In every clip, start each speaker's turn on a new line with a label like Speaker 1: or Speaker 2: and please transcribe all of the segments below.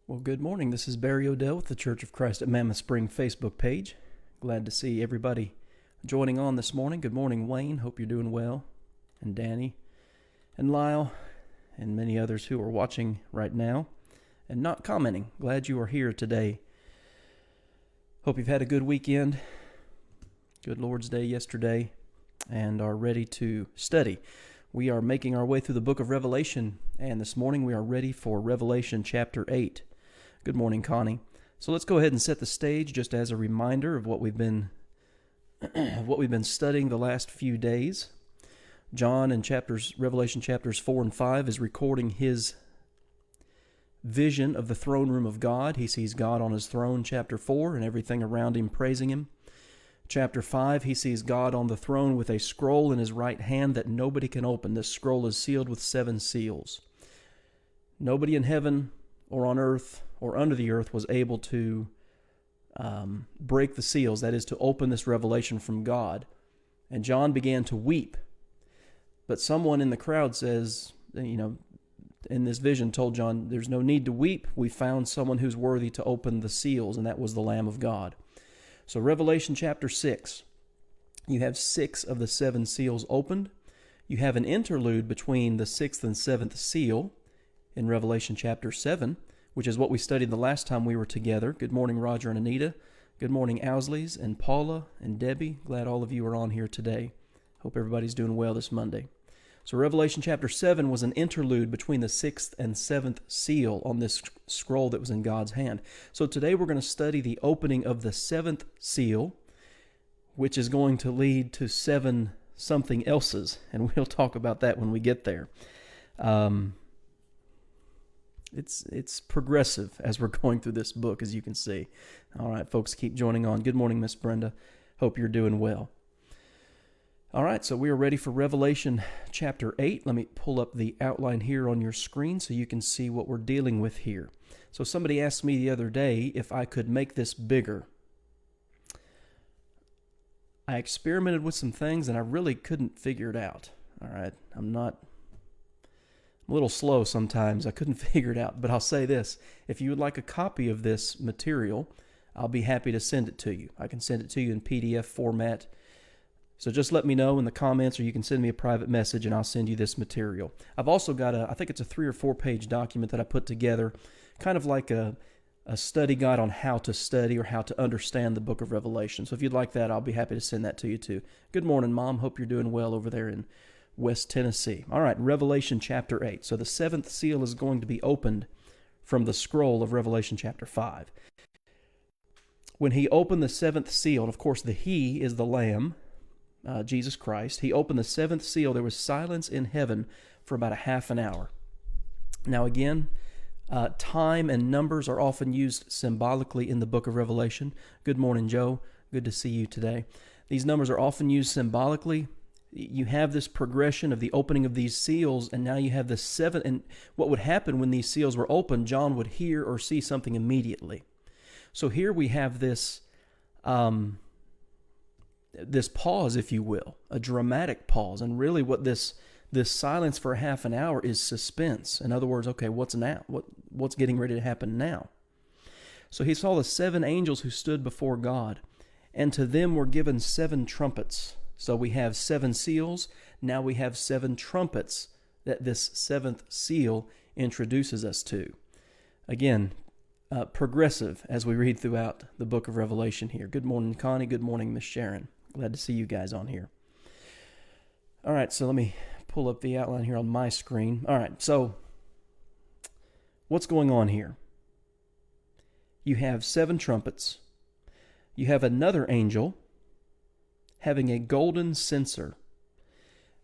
Speaker 1: Well, good morning. This is Barry Odell with the Church of Christ at Mammoth Spring Facebook page. Glad to see everybody joining on this morning. Good morning, Wayne. Hope you're doing well. And Danny and Lyle and many others who are watching right now and not commenting. Glad you are here today. Hope you've had a good weekend. Good Lord's Day yesterday and are ready to study. We are making our way through the book of Revelation, and this morning we are ready for Revelation chapter 8. Good morning, Connie. So let's go ahead and set the stage just as a reminder of what we've been studying the last few days. John in Revelation chapters 4 and 5 is recording his vision of the throne room of God. He sees God on his throne, chapter 4, and everything around him praising him. Chapter 5, he sees God on the throne with a scroll in his right hand that nobody can open. This scroll is sealed with 7 seals. Nobody in heaven or on earth or under the earth was able to break the seals, that is, to open this revelation from God. And John began to weep. But someone in the crowd says, in this vision told John, there's no need to weep. We found someone who's worthy to open the seals, and that was the Lamb of God. So Revelation chapter 6, you have 6 of the 7 seals opened. You have an interlude between the 6th and 7th seal in Revelation chapter 7, which is what we studied the last time we were together. Good morning, Roger and Anita. Good morning, Owsleys and Paula and Debbie. Glad all of you are on here today. Hope everybody's doing well this Monday. So Revelation chapter 7 was an interlude between the 6th and 7th seal on this scroll that was in God's hand. So today we're going to study the opening of the 7th seal, which is going to lead to 7 something else's, and we'll talk about that when we get there. It's progressive as we're going through this book, as you can see. All right, folks, keep joining on. Good morning, Miss Brenda. Hope you're doing well. All right, so we are ready for Revelation chapter 8. Let me pull up the outline here on your screen so you can see what we're dealing with here. So somebody asked me the other day if I could make this bigger. I experimented with some things and I really couldn't figure it out. All right, I'm a little slow sometimes. I couldn't figure it out, but I'll say this. If you would like a copy of this material, I'll be happy to send it to you. I can send it to you in PDF format. So just let me know in the comments, or you can send me a private message and I'll send you this material. I've also got I think it's a 3 or 4 page document that I put together, kind of like a study guide on how to study or how to understand the book of Revelation. So if you'd like that, I'll be happy to send that to you too. Good morning, Mom. Hope you're doing well over there in West Tennessee. All right, Revelation chapter 8. So the 7th seal is going to be opened from the scroll of Revelation chapter 5. When he opened the 7th seal, and of course the he is the Lamb, Jesus Christ, he opened the 7th seal. There was silence in heaven for about a half an hour. Now again, time and numbers are often used symbolically in the book of Revelation. Good morning, Joe. Good to see you today. These numbers are often used symbolically. You have this progression of the opening of these seals, and now you have the 7th. And what would happen when these seals were opened, John would hear or see something immediately. So here we have this pause, if you will, a dramatic pause. And really what this silence for half an hour is suspense. In other words, okay, what's now? What's getting ready to happen now? So he saw the 7 angels who stood before God, and to them were given 7 trumpets. So we have 7 seals. Now we have 7 trumpets that this 7th seal introduces us to. Again, progressive as we read throughout the book of Revelation here. Good morning, Connie. Good morning, Miss Sharon. Glad to see you guys on here. All right, so let me pull up the outline here on my screen. All right, so what's going on here? You have 7 trumpets. You have another angel having a golden censer.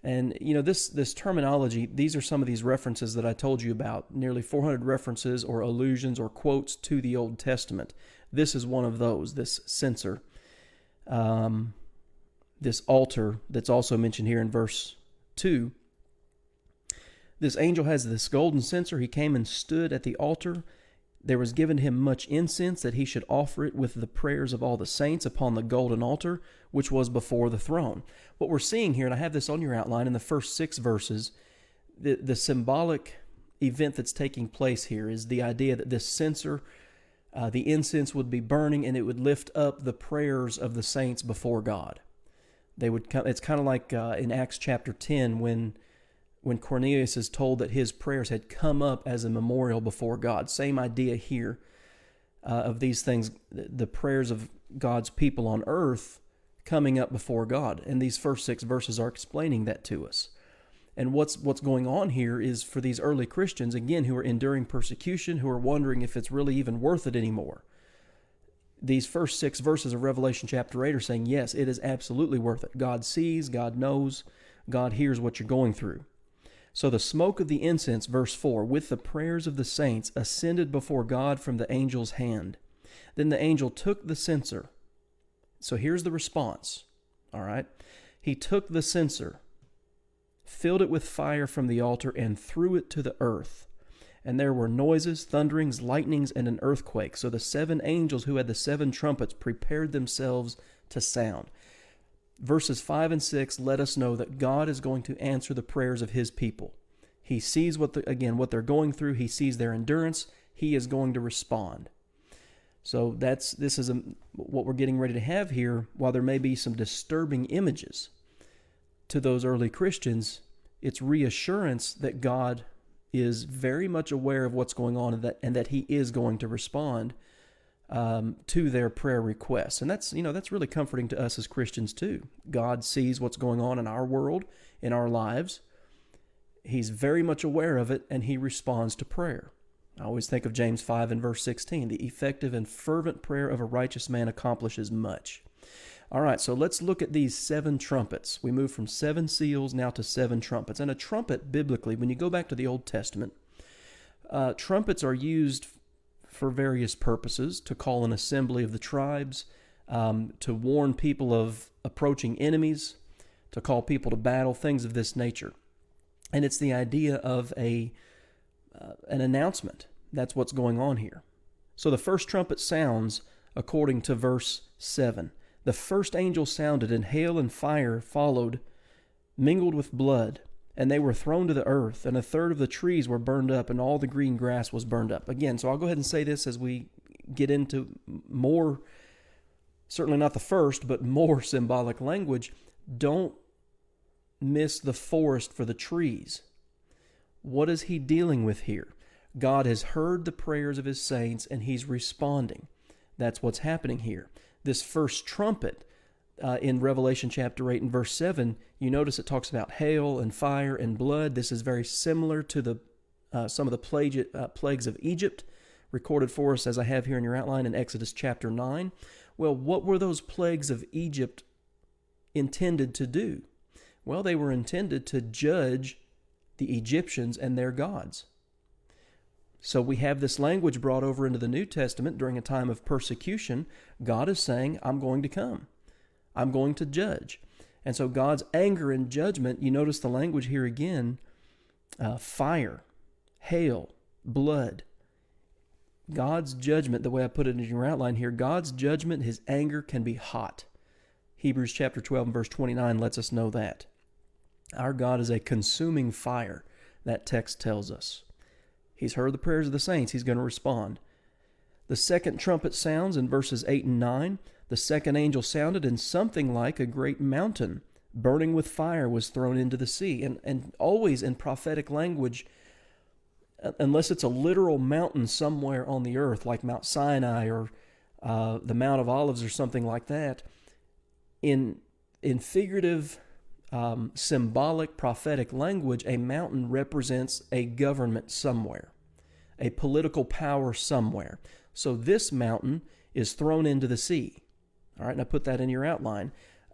Speaker 1: And, this terminology, these are some of these references that I told you about, nearly 400 references or allusions or quotes to the Old Testament. This is one of those, this censer. This altar that's also mentioned here in verse 2. This angel has this golden censer. He came and stood at the altar. There was given him much incense that he should offer it with the prayers of all the saints upon the golden altar, which was before the throne. What we're seeing here, and I have this on your outline in the first 6 verses, the symbolic event that's taking place here is the idea that this censer, the incense would be burning, and it would lift up the prayers of the saints before God. They would come. It's kind of like in Acts chapter 10 when Cornelius is told that his prayers had come up as a memorial before God. Same idea here of these things, the prayers of God's people on earth coming up before God. And these first 6 verses are explaining that to us. And what's going on here is for these early Christians, again, who are enduring persecution, who are wondering if it's really even worth it anymore. These first 6 verses of Revelation chapter 8 are saying, yes, it is absolutely worth it. God sees, God knows, God hears what you're going through. So the smoke of the incense, verse 4, with the prayers of the saints, ascended before God from the angel's hand. Then the angel took the censer. So here's the response, all right? He took the censer, filled it with fire from the altar, and threw it to the earth. And there were noises, thunderings, lightnings, and an earthquake. So the 7 angels who had the 7 trumpets prepared themselves to sound. Verses 5 and 6 let us know that God is going to answer the prayers of His people. He sees what they're going through. He sees their endurance. He is going to respond. So this is what we're getting ready to have here. While there may be some disturbing images to those early Christians, it's reassurance that God is very much aware of what's going on and that He is going to respond to their prayer requests. And that's really comforting to us as Christians too. God sees what's going on in our world, in our lives. He's very much aware of it, and He responds to prayer. I always think of James 5 and verse 16. The effective and fervent prayer of a righteous man accomplishes much. All right, so let's look at these 7 trumpets. We move from 7 seals now to 7 trumpets. And a trumpet, biblically, when you go back to the Old Testament, trumpets are used for various purposes: to call an assembly of the tribes, to warn people of approaching enemies, to call people to battle, things of this nature. And it's the idea of an announcement. That's what's going on here. So the first trumpet sounds according to verse 7. The first angel sounded, and hail and fire followed, mingled with blood, and they were thrown to the earth, and 1/3 of the trees were burned up, and all the green grass was burned up. Again, so I'll go ahead and say this as we get into more, certainly not the first, but more symbolic language. Don't miss the forest for the trees. What is He dealing with here? God has heard the prayers of His saints, and He's responding. That's what's happening here. This first trumpet in Revelation chapter 8 and verse 7, you notice it talks about hail and fire and blood. This is very similar to some of the plagues of Egypt recorded for us, as I have here in your outline, in Exodus chapter 9. Well, what were those plagues of Egypt intended to do? Well, they were intended to judge the Egyptians and their gods. So we have this language brought over into the New Testament during a time of persecution. God is saying, I'm going to come. I'm going to judge. And so God's anger and judgment, you notice the language here again, fire, hail, blood. God's judgment, the way I put it in your outline here, God's judgment, His anger can be hot. Hebrews chapter 12 and verse 29 lets us know that. Our God is a consuming fire, that text tells us. He's heard the prayers of the saints. He's going to respond. The second trumpet sounds in verses 8 and 9. The second angel sounded, and something like a great mountain burning with fire was thrown into the sea. And always in prophetic language, unless it's a literal mountain somewhere on the earth, like Mount Sinai or the Mount of Olives or something like that, in figurative, symbolic, prophetic language, a mountain represents a government somewhere, a political power somewhere. So this mountain is thrown into the sea. All right, now put that in your outline.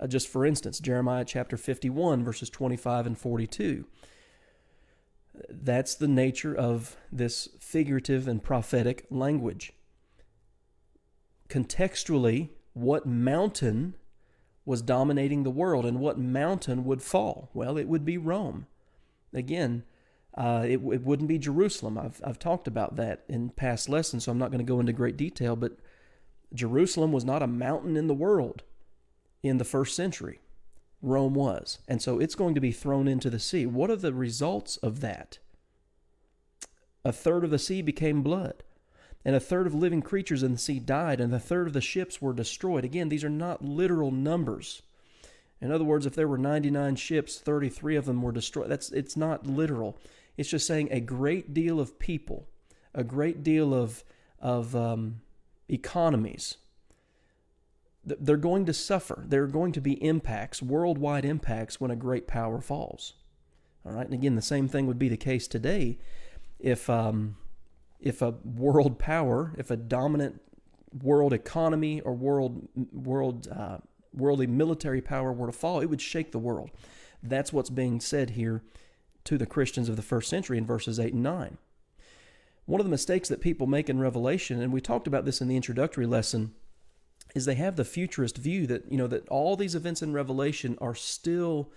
Speaker 1: Just for instance, Jeremiah chapter 51, verses 25 and 42. That's the nature of this figurative and prophetic language. Contextually, what mountain was dominating the world, and what mountain would fall? Well, it would be Rome. Again, it wouldn't be Jerusalem. I've talked about that in past lessons, so I'm not going to go into great detail, but Jerusalem was not a mountain in the world in the first century. Rome was. And so it's going to be thrown into the sea. What are the results of that? A third of the sea became blood, and a third of living creatures in the sea died, and a third of the ships were destroyed. Again, these are not literal numbers. In other words, if there were 99 ships, 33 of them were destroyed. It's not literal. It's just saying a great deal of people, a great deal of economies, they're going to suffer. There are going to be impacts, worldwide impacts, when a great power falls. All right, and again, the same thing would be the case today if a world power, if a dominant world economy or worldly military power were to fall, it would shake the world. That's what's being said here to the Christians of the first century in verses 8 and 9. One of the mistakes that people make in Revelation, and we talked about this in the introductory lesson, is they have the futurist view that, that all these events in Revelation are still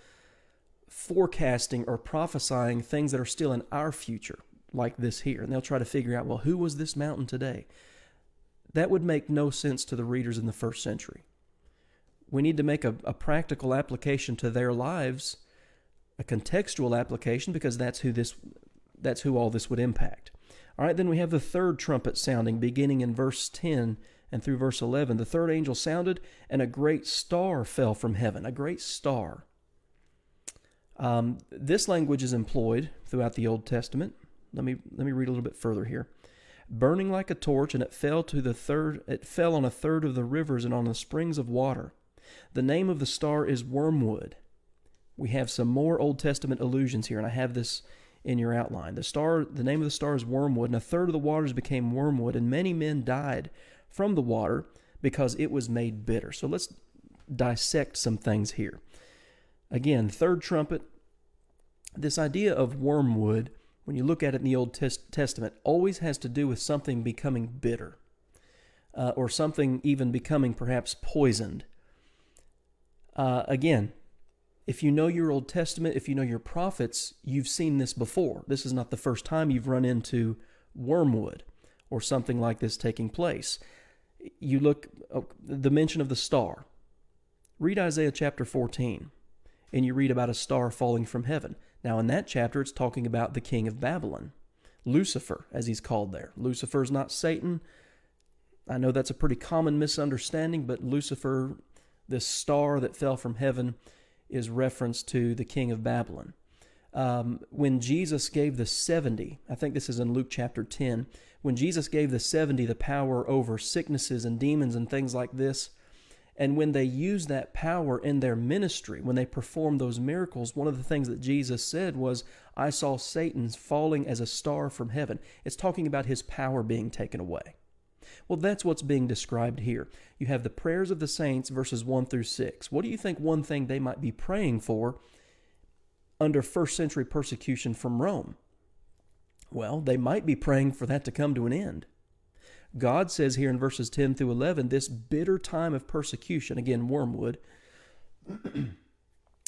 Speaker 1: forecasting or prophesying things that are still in our future, like this here. And they'll try to figure out, well, who was this mountain today? That would make no sense to the readers in the first century. We need to make a practical application to their lives, a contextual application, because that's who all this would impact. All right, then we have the third trumpet sounding, beginning in verse 10 and through verse 11. The third angel sounded, and a great star fell from heaven. A great star. This language is employed throughout the Old Testament. Let me read a little bit further here. Burning like a torch, and it fell on a third of the rivers and on the springs of water. The name of the star is wormwood. We have some more Old Testament allusions here, and I have this in your outline. The name of the star is wormwood, and a third of the waters became wormwood, and many men died from the water because it was made bitter. So let's dissect some things here. Again, third trumpet, this idea of wormwood, when you look at it in the Old Testament, always has to do with something becoming bitter, or something even becoming perhaps poisoned. Again, if you know your Old Testament, if you know your prophets, you've seen this before. This is not the first time you've run into wormwood or something like this taking place. You look, the mention of the star. Read Isaiah chapter 14, and you read about a star falling from heaven. Now, in that chapter, it's talking about the king of Babylon, Lucifer, as he's called there. Lucifer is not Satan. I know that's a pretty common misunderstanding, but Lucifer, this star that fell from heaven, is reference to the king of Babylon. When Jesus gave the 70, I think this is in Luke chapter 10, when Jesus gave the 70 the power over sicknesses and demons and things like this, and when they used that power in their ministry, when they performed those miracles, one of the things that Jesus said was, I saw Satan falling as a star from heaven. It's talking about his power being taken away. Well, that's what's being described here. You have the prayers of the saints, verses 1 through 6. What do you think one thing they might be praying for under first century persecution from Rome? Well, they might be praying for that to come to an end. God says here in verses 10 through 11, this bitter time of persecution, again, wormwood,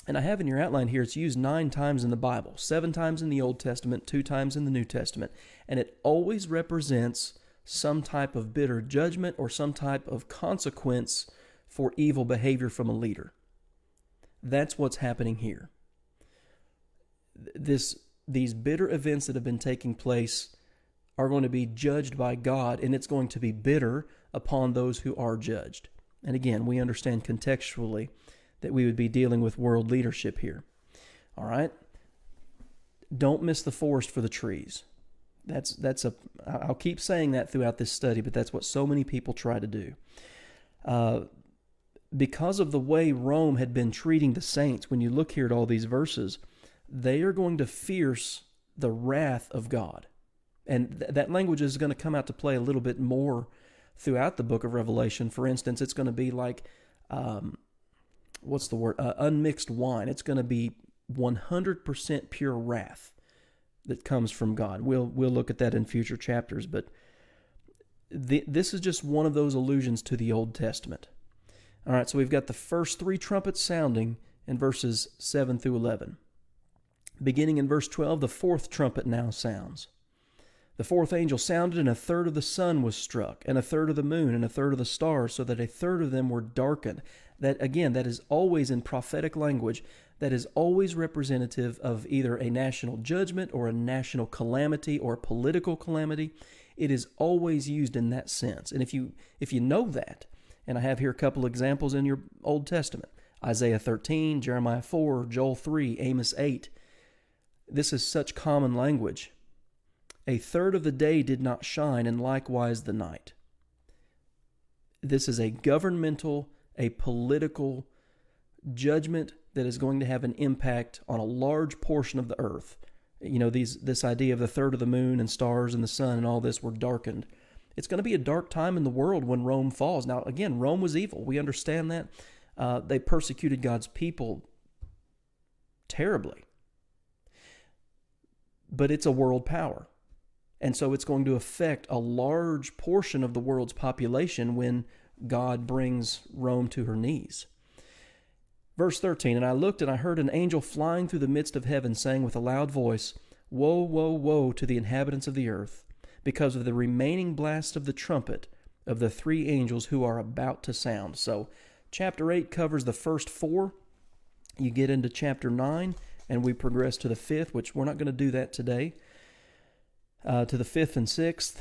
Speaker 1: and I have in your outline here, it's used 9 times in the Bible, 7 times in the Old Testament, 2 times in the New Testament, and it always represents some type of bitter judgment or some type of consequence for evil behavior from a leader. That's what's happening here. These bitter events that have been taking place are going to be judged by God, and it's going to be bitter upon those who are judged. And again, we understand contextually that we would be dealing with world leadership here. All right? Don't miss the forest for the trees. I'll keep saying that throughout this study, but that's what so many people try to do. Because of the way Rome had been treating the saints, when you look here at all these verses, they are going to fierce the wrath of God. And that language is going to come out to play a little bit more throughout the book of Revelation. For instance, it's going to be like, unmixed wine. It's going to be 100% pure wrath that comes from God. We'll look at that in future chapters, but this is just one of those allusions to the Old Testament. All right, so we've got the first 3 trumpets sounding in verses 7 through 11. Beginning in verse 12, the 4th trumpet now sounds. The 4th angel sounded, and a third of the sun was struck, and a third of the moon, and a third of the stars, so that a third of them were darkened. That, again, that is always in prophetic language. that is always representative of either a national judgment or a national calamity or a political calamity. It is always used in that sense. And if you know that, and I have here a couple examples in your Old Testament, Isaiah 13, Jeremiah 4, Joel 3, Amos 8, this is such common language. A third of the day did not shine, and likewise the night. This is a governmental, a political judgment that is going to have an impact on a large portion of the earth. You know, this idea of the third of the moon and stars and the sun and all this were darkened. It's going to be a dark time in the world when Rome falls. Now, again, Rome was evil. We understand that. They persecuted God's people terribly. But it's a world power. And so it's going to affect a large portion of the world's population when God brings Rome to her knees. Verse 13, and I looked and I heard an angel flying through the midst of heaven, saying with a loud voice, Woe, woe, woe to the inhabitants of the earth, because of the remaining blast of the trumpet of the three angels who are about to sound. So chapter 8 covers the first four. You get into chapter 9, and we progress to the 5th, which we're not going to do that today, to the 5th and 6th.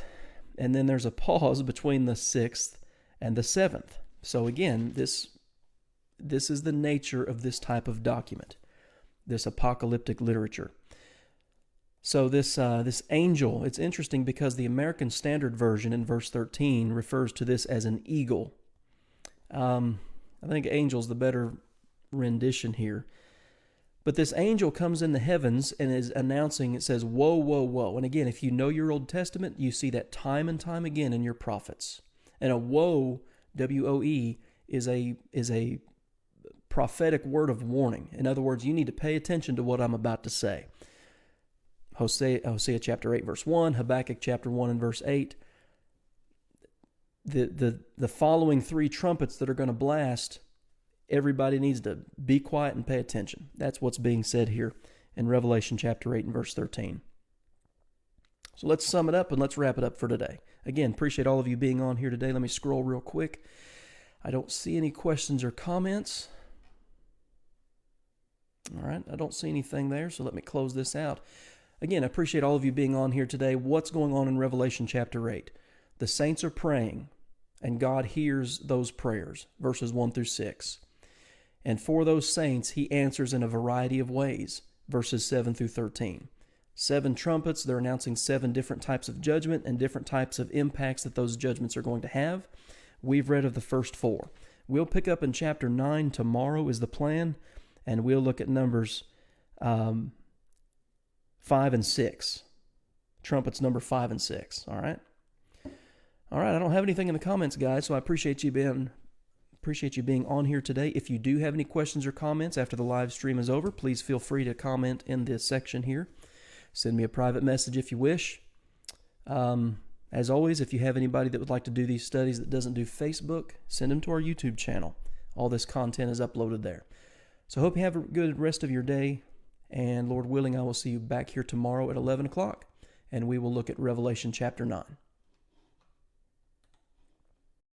Speaker 1: And then there's a pause between the 6th and the 7th. So again, this is the nature of this type of document, this apocalyptic literature. So this angel, it's interesting because the American Standard Version in verse 13 refers to this as an eagle. I think angel's the better rendition here. But this angel comes in the heavens and is announcing, it says, woe, woe, woe. And again, if you know your Old Testament, you see that time and time again in your prophets. And a woe, W-O-E, is a prophetic word of warning. In other words, you need to pay attention to what I'm about to say. Hosea chapter 8, verse 1, Habakkuk chapter 1 and verse 8. The following three trumpets that are going to blast, everybody needs to be quiet and pay attention. That's what's being said here in Revelation chapter 8 and verse 13. So let's sum it up and let's wrap it up for today. Again, appreciate all of you being on here today. Let me scroll real quick. I don't see any questions or comments. All right, I don't see anything there, so let me close this out. Again, I appreciate all of you being on here today. What's going on in Revelation chapter 8? The saints are praying, and God hears those prayers, verses 1 through 6. And for those saints, he answers in a variety of ways, verses 7 through 13. 7 trumpets, they're announcing 7 different types of judgment and different types of impacts that those judgments are going to have. We've read of the first 4. We'll pick up in chapter 9 tomorrow is the plan, and we'll look at Numbers 5 and 6. Trumpets number 5 and 6, all right? All right, I don't have anything in the comments, guys, so I appreciate you being on here today. If you do have any questions or comments after the live stream is over, please feel free to comment in this section here. Send me a private message if you wish. As always, if you have anybody that would like to do these studies that doesn't do Facebook, send them to our YouTube channel. All this content is uploaded there. So I hope you have a good rest of your day, and Lord willing, I will see you back here tomorrow at 11 o'clock, and we will look at Revelation chapter 9.